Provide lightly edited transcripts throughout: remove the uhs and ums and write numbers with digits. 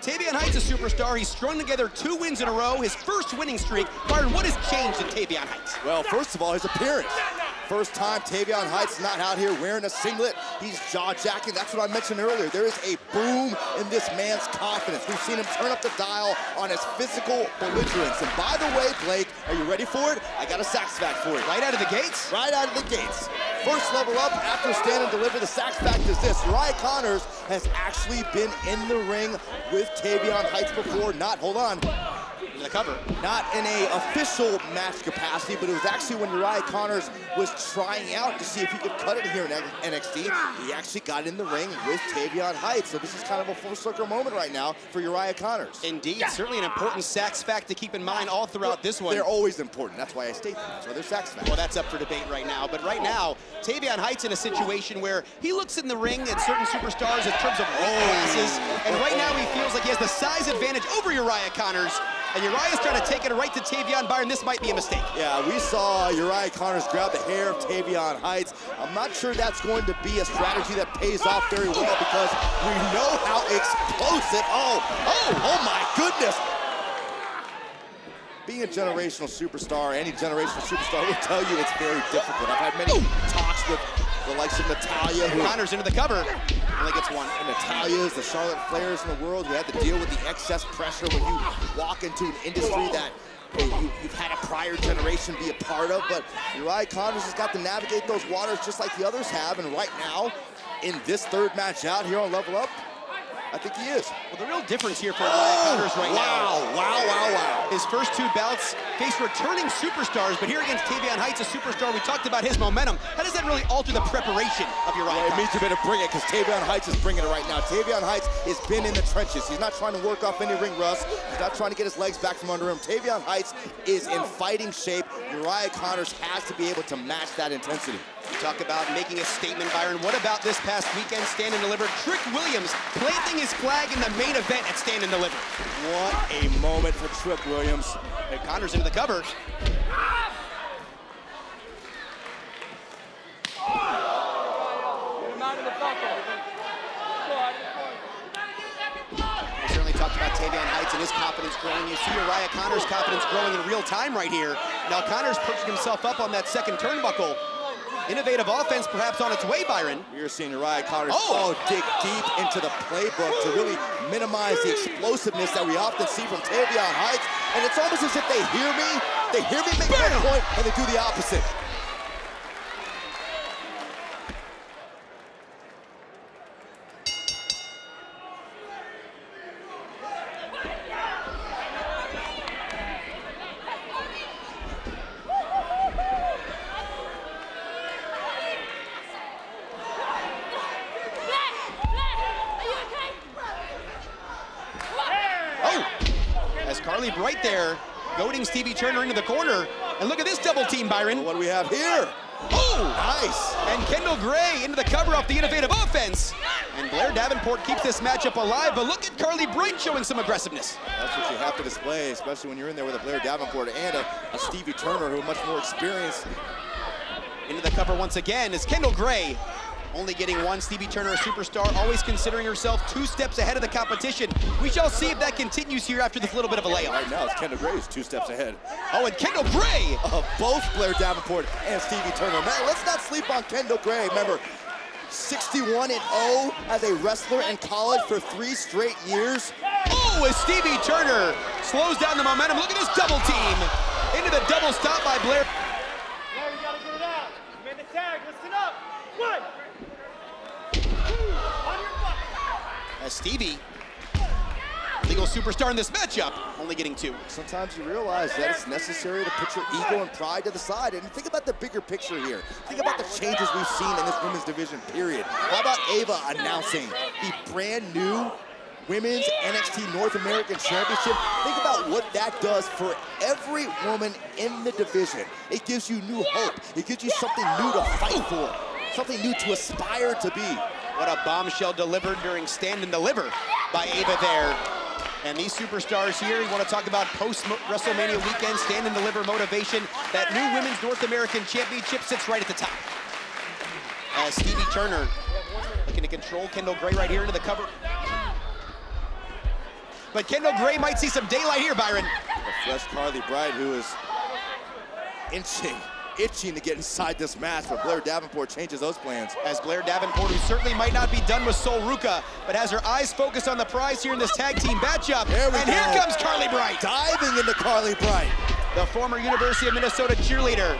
Tavion Heights is a superstar. He's strung together 2 wins in a row, his first winning streak. Byron, what has changed in Tavion Heights? Well, first of all, his appearance. First time Tavion Heights not out here wearing a singlet. He's jaw-jacking. That's what I mentioned earlier. There is a boom in this man's confidence. We've seen him turn up the dial on his physical belligerence. And by the way, Blake, are you ready for it? I got a sax fact for you. Right out of the gates? Right out of the gates. First level up after stand and deliver. The sax fact is this: Uriah Connors has actually been in the ring with Tavion Heights before. Hold on. The cover. Not in a official match capacity, but it was actually when Uriah Connors was trying out to see if he could cut it here in NXT. He actually got in the ring with Tavion Heights. So this is kind of a full circle moment right now for Uriah Connors. Indeed, certainly an important sax fact to keep in mind all throughout this one. They're always important. That's why I state them. That's why they're sax facts. Well, that's up for debate right now. But right now, Tavion Heights in a situation where he looks in the ring at certain superstars in terms of weight classes. And right now he feels like he has the size advantage over Uriah Connors. And Uriah's trying to take it right to Tavion. Byron, this might be a mistake. Yeah, we saw Uriah Connors grab the hair of Tavion Heights. I'm not sure that's going to be a strategy that pays off very well because we know how explosive. Oh my goodness. Being a generational superstar, any generational superstar will tell you it's very difficult. I've had many talks with the likes of Natalya. Connors into the cover. Only gets one. And Natalya's, the Charlotte Flairs in the world who had to deal with the excess pressure when you walk into an industry that you've had a prior generation be a part of. But Uriah Connors has got to navigate those waters just like the others have. And right now, in this third match out here on Level Up, I think he is. Well, the real difference here for Uriah Connors right now. Wow. His first 2 bouts face returning superstars, but here against Tavion Heights, a superstar, we talked about his momentum. How does that really alter the preparation of Uriah Connors? It means you better bring it because Tavion Heights is bringing it right now. Tavion Heights has been in the trenches. He's not trying to work off any ring rust. He's not trying to get his legs back from under him. Tavion Heights is in fighting shape. Uriah Connors has to be able to match that intensity. You talk about making a statement, Byron. What about this past weekend, Stand and Deliver? Trick Williams planting his flag in the main event at Stand and Deliver. What a moment for Trick Williams. And Connors into the cover. We certainly talked about Tavion Heights and his confidence growing. You see Uriah Connors' confidence growing in real time right here. Now Connors perching himself up on that second turnbuckle. Innovative offense perhaps on its way, Byron. We're seeing Uriah Connors dig deep into the playbook to really minimize the explosiveness that we often see from Tavion Heights. And it's almost as if they hear me make that point, and they do the opposite. Carlee right there, goading Stevie Turner into the corner. And look at this double team, Byron. What do we have here? Oh, nice. And Kendall Gray into the cover off the innovative offense. And Blair Davenport keeps this matchup alive, but look at Carlee Bright showing some aggressiveness. That's what you have to display, especially when you're in there with a Blair Davenport and a Stevie Turner who are much more experienced. Into the cover once again is Kendall Gray. Only getting one. Stevie Turner, a superstar, always considering herself 2 steps ahead of the competition. We shall see if that continues here after this little bit of a layoff. Right now, it's Kendall Gray who's 2 steps ahead. Oh, and Kendall Gray! Of both Blair Davenport and Stevie Turner. Man, let's not sleep on Kendall Gray. Remember, 61-0 as a wrestler in college for 3 straight years. Oh, as Stevie Turner slows down the momentum. Look at this double team. Into the double stop by Blair. Blair, you gotta get it out. You made the tag, listen up. 1. As Stevie, legal superstar in this matchup, only getting 2. Sometimes you realize that it's necessary to put your ego and pride to the side. And think about the bigger picture here. Think about the changes we've seen in this women's division, period. How about Ava announcing the brand new Women's NXT North American Championship? Think about what that does for every woman in the division. It gives you new hope. It gives you something new to fight for, something new to aspire to be. What a bombshell delivered during Stand and Deliver by Ava there. And these superstars here, you want to talk about post-WrestleMania weekend, Stand and Deliver motivation. That new Women's North American Championship sits right at the top. As Stevie Turner looking to control Kendall Gray right here into the cover. but Kendall Gray might see some daylight here, Byron. The fresh Carlee Bright, who is itching to get inside this match, but Blair Davenport changes those plans. As Blair Davenport, who certainly might not be done with Sol Ruca, but has her eyes focused on the prize here in this tag team matchup. And here comes Carlee Bright. Diving into Carlee Bright. The former University of Minnesota cheerleader.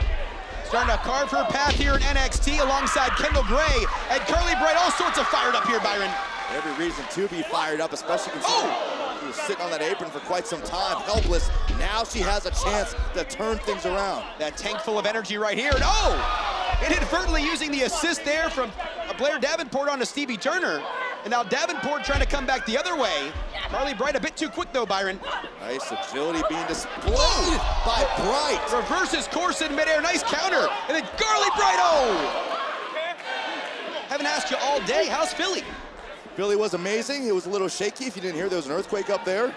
Starting to carve her path here in NXT alongside Kendall Gray. And Carlee Bright all sorts of fired up here, Byron. Every reason to be fired up, especially considering she was sitting on that apron for quite some time, helpless. Now she has a chance to turn things around. That tank full of energy right here. And inadvertently using the assist there from Blair Davenport onto Stevie Turner. And now Davenport trying to come back the other way. Carlee Bright a bit too quick though, Byron. Nice agility being displayed by Bright. Reverses course in midair, nice counter. And then Carlee Bright, Haven't asked you all day, how's Philly? Philly was amazing. It was a little shaky. If you didn't hear, there was an earthquake up there.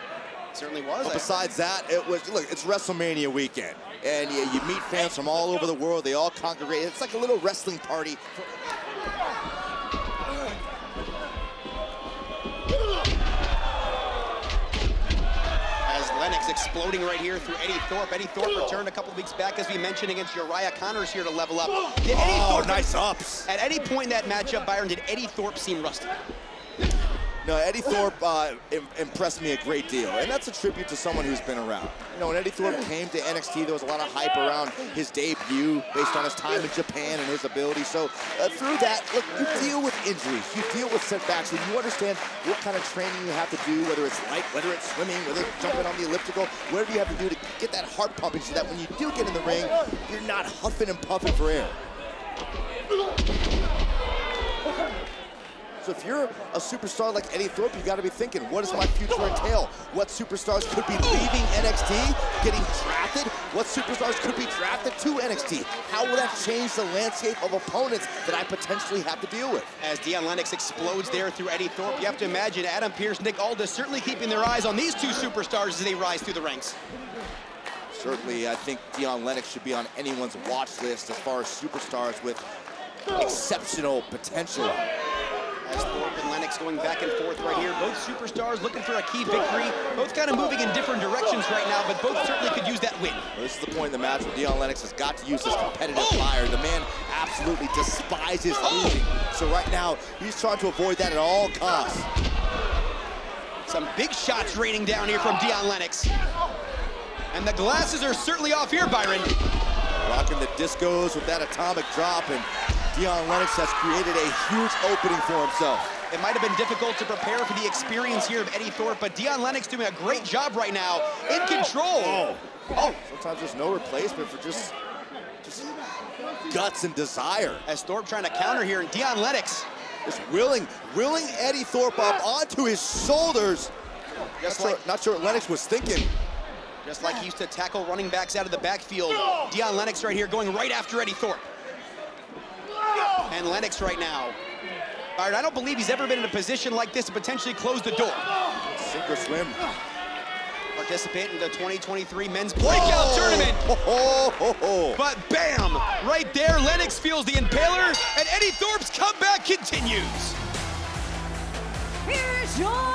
Certainly was. But besides that, it was, look, it's WrestleMania weekend. And you meet fans from all over the world. They all congregate. It's like a little wrestling party. As Lennox exploding right here through Eddy Thorpe. Eddy Thorpe returned a couple weeks back, as we mentioned, against Uriah Connors here to level up. Did Eddy Thorpe, nice ups. At any point in that matchup, Byron, did Eddy Thorpe seem rusty? No, Eddy Thorpe impressed me a great deal, and that's a tribute to someone who's been around. You know, when Eddy Thorpe came to NXT, there was a lot of hype around his debut based on his time in Japan and his ability. So through that, look, you deal with injuries, you deal with setbacks, and you understand what kind of training you have to do, whether it's light, whether it's swimming, whether it's jumping on the elliptical, whatever you have to do to get that heart pumping so that when you do get in the ring, you're not huffing and puffing for air. So if you're a superstar like Eddy Thorpe, you got to be thinking, what does my future entail? What superstars could be leaving NXT, getting drafted? What superstars could be drafted to NXT? How will that change the landscape of opponents that I potentially have to deal with? As Dion Lennox explodes there through Eddy Thorpe, you have to imagine Adam Pearce, Nick Aldis certainly keeping their eyes on these two superstars as they rise through the ranks. Certainly, I think Dion Lennox should be on anyone's watch list as far as superstars with exceptional potential. As Thorpe and Lennox going back and forth right here. Both superstars looking for a key victory. Both kind of moving in different directions right now, but both certainly could use that win. Well, this is the point in the match where Dion Lennox has got to use his competitive fire. The man absolutely despises losing. So right now, he's trying to avoid that at all costs. Some big shots raining down here from Dion Lennox. And the glasses are certainly off here, Byron. Rocking the discos with that atomic drop, and Dion Lennox has created a huge opening for himself. It might have been difficult to prepare for the experience here of Eddy Thorpe, but Dion Lennox doing a great job right now, in control. Sometimes there's no replacement for just guts and desire. As Thorpe trying to counter here, and Dion Lennox just willing Eddy Thorpe up onto his shoulders. Not sure what Lennox was thinking. Just like he used to tackle running backs out of the backfield. Dion Lennox right here going right after Eddy Thorpe. And Lennox right now. Byron, I don't believe he's ever been in a position like this to potentially close the door. Sink or swim. Participant in the 2023 Men's Breakout Tournament. But bam, right there, Lennox feels the impaler, and Eddy Thorpe's comeback continues. Here's your